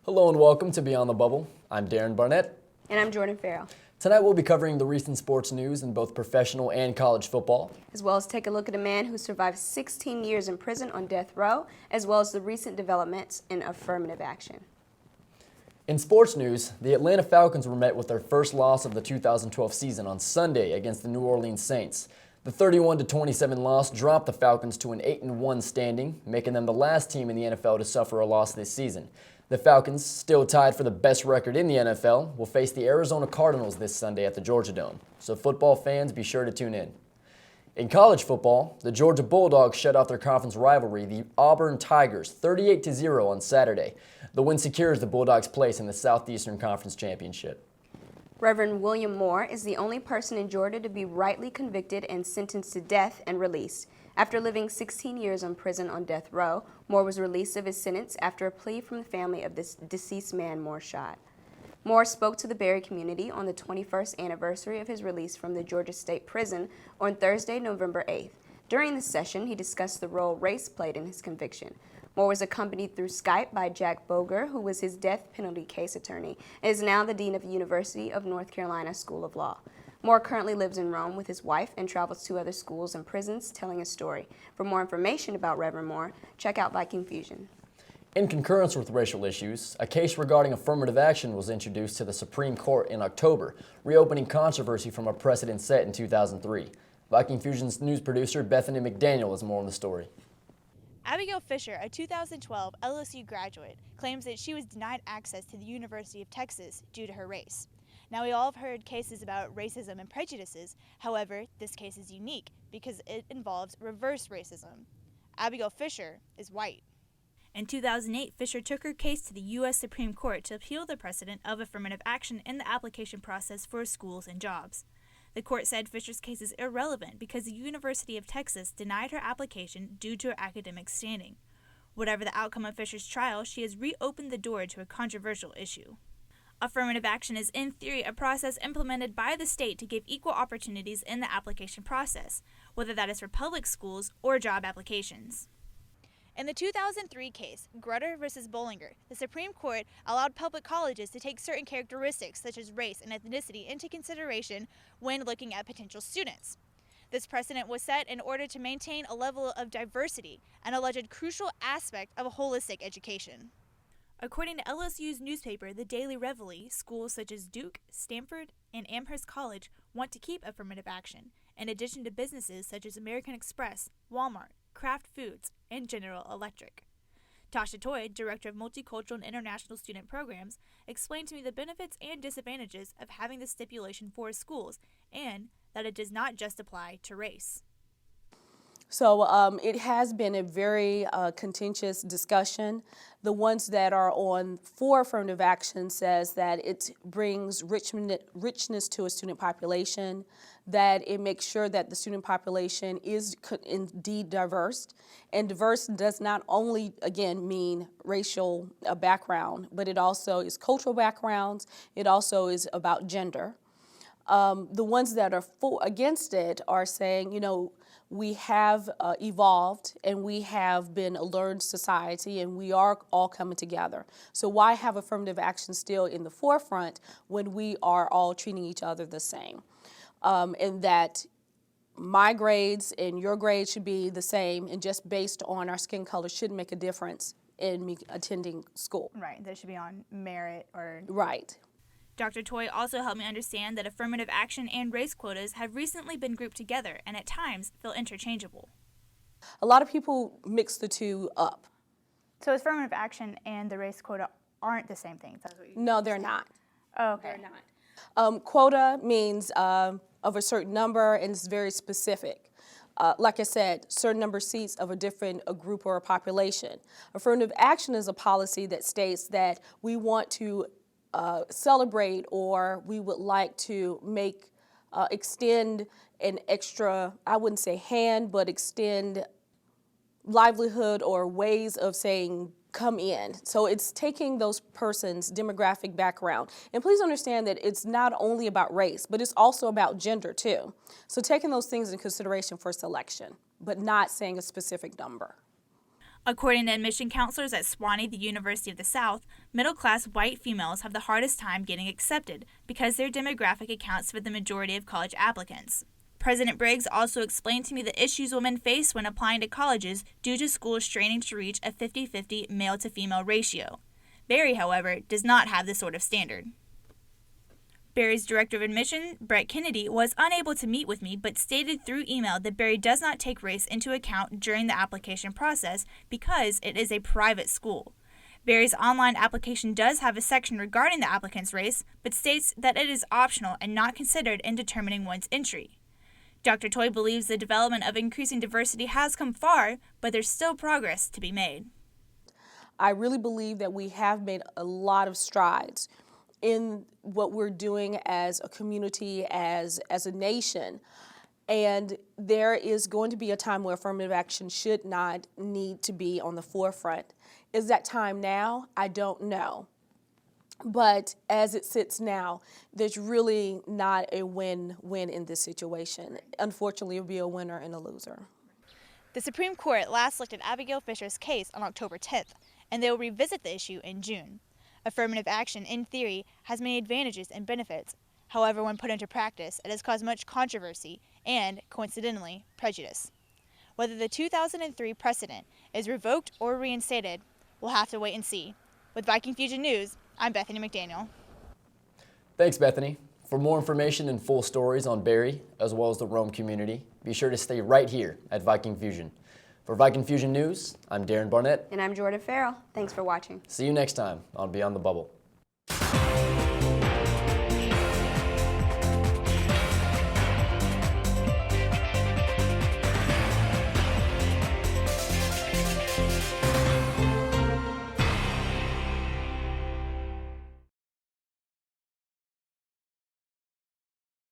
Hello and welcome to Beyond the Bubble. I'm Darren Barnett. And I'm Jordan Farrell. Tonight we'll be covering the recent sports news in both professional and college football, as well as take a look at a man who survived 16 years in prison on death row, as well as the recent developments in affirmative action. In sports news, the Atlanta Falcons were met with their first loss of the 2012 season on Sunday against the New Orleans Saints. The 31-27 loss dropped the Falcons to an 8-1 standing, making them the last team in the NFL to suffer a loss this season. The Falcons, still tied for the best record in the NFL, will face the Arizona Cardinals this Sunday at the Georgia Dome, so football fans be sure to tune in. In college football, the Georgia Bulldogs shut off their conference rivalry, the Auburn Tigers, 38-0 on Saturday. The win secures the Bulldogs' place in the Southeastern Conference Championship. Reverend William Moore is the only person in Georgia to be rightly convicted and sentenced to death and released. After living 16 years in prison on death row, Moore was released of his sentence after a plea from the family of this deceased man Moore shot. Moore spoke to the Berry community on the 21st anniversary of his release from the Georgia State Prison on Thursday, November 8th. During the session, he discussed the role race played in his conviction. Moore was accompanied through Skype by Jack Boger, who was his death penalty case attorney and is now the dean of the University of North Carolina School of Law. Moore currently lives in Rome with his wife and travels to other schools and prisons telling his story. For more information about Reverend Moore, check out Viking Fusion. In concurrence with racial issues, a case regarding affirmative action was introduced to the Supreme Court in October, reopening controversy from a precedent set in 2003. Viking Fusion's news producer Bethany McDaniel has more on the story. Abigail Fisher, a 2012 LSU graduate, claims that she was denied access to the University of Texas due to her race. Now, we all have heard cases about racism and prejudices. However, this case is unique because it involves reverse racism. Abigail Fisher is white. In 2008, Fisher took her case to the U.S. Supreme Court to appeal the precedent of affirmative action in the application process for schools and jobs. The court said Fisher's case is irrelevant because the University of Texas denied her application due to her academic standing. Whatever the outcome of Fisher's trial, she has reopened the door to a controversial issue. Affirmative action is, in theory, a process implemented by the state to give equal opportunities in the application process, whether that is for public schools or job applications. In the 2003 case, Grutter v. Bollinger, the Supreme Court allowed public colleges to take certain characteristics such as race and ethnicity into consideration when looking at potential students. This precedent was set in order to maintain a level of diversity, an alleged crucial aspect of a holistic education. According to LSU's newspaper, the Daily Reveille, schools such as Duke, Stanford, and Amherst College want to keep affirmative action, in addition to businesses such as American Express, Walmart, Kraft Foods, and General Electric. Tasha Toy, Director of Multicultural and International Student Programs, explained to me the benefits and disadvantages of having this stipulation for schools, and that it does not just apply to race. So it has been a very contentious discussion. The ones that are on for affirmative action says that it brings richness to a student population, that it makes sure that the student population is indeed diverse. And diverse does not only, again, mean racial background, but it also is cultural backgrounds. It also is about gender. The ones that are against it are saying, you know, we have evolved and we have been a learned society and we are all coming together. So why have affirmative action still in the forefront when we are all treating each other the same? And that my grades and your grades should be the same, and just based on our skin color shouldn't make a difference in me attending school. Right, that should be on merit or... Right. Dr. Toy also helped me understand that affirmative action and race quotas have recently been grouped together and at times feel interchangeable. A lot of people mix the two up. So affirmative action and the race quota aren't the same thing? No, they're not. Oh, okay. They're not. Quota means of a certain number, and it's very specific. Like I said, certain number of seats of a different group or a population. Affirmative action is a policy that states that we want to celebrate, or we would like to make, extend an extra, I wouldn't say hand, but extend livelihood or ways of saying come in. So it's taking those persons' demographic background. And please understand that it's not only about race, but it's also about gender too. So taking those things in consideration for selection, but not saying a specific number. According to admission counselors at Sewanee, the University of the South, middle-class white females have the hardest time getting accepted because their demographic accounts for the majority of college applicants. President Briggs also explained to me the issues women face when applying to colleges due to schools straining to reach a 50-50 male-to-female ratio. Berry, however, does not have this sort of standard. Berry's director of admission, Brett Kennedy, was unable to meet with me but stated through email that Berry does not take race into account during the application process because it is a private school. Berry's online application does have a section regarding the applicant's race, but states that it is optional and not considered in determining one's entry. Dr. Toy believes the development of increasing diversity has come far, but there's still progress to be made. I really believe that we have made a lot of strides in what we're doing as a community, as a nation. And there is going to be a time where affirmative action should not need to be on the forefront. Is that time now? I don't know. But as it sits now, there's really not a win-win in this situation. Unfortunately, it'll be a winner and a loser. The Supreme Court last looked at Abigail Fisher's case on October 10th, and they will revisit the issue in June. Affirmative action, in theory, has many advantages and benefits. However, when put into practice, it has caused much controversy and, coincidentally, prejudice. Whether the 2003 precedent is revoked or reinstated, we'll have to wait and see. With Viking Fusion News, I'm Bethany McDaniel. Thanks, Bethany. For more information and full stories on Berry, as well as the Rome community, be sure to stay right here at Viking Fusion. For Viking Fusion News, I'm Darren Barnett. And I'm Jordan Farrell. Thanks for watching. See you next time on Beyond the Bubble.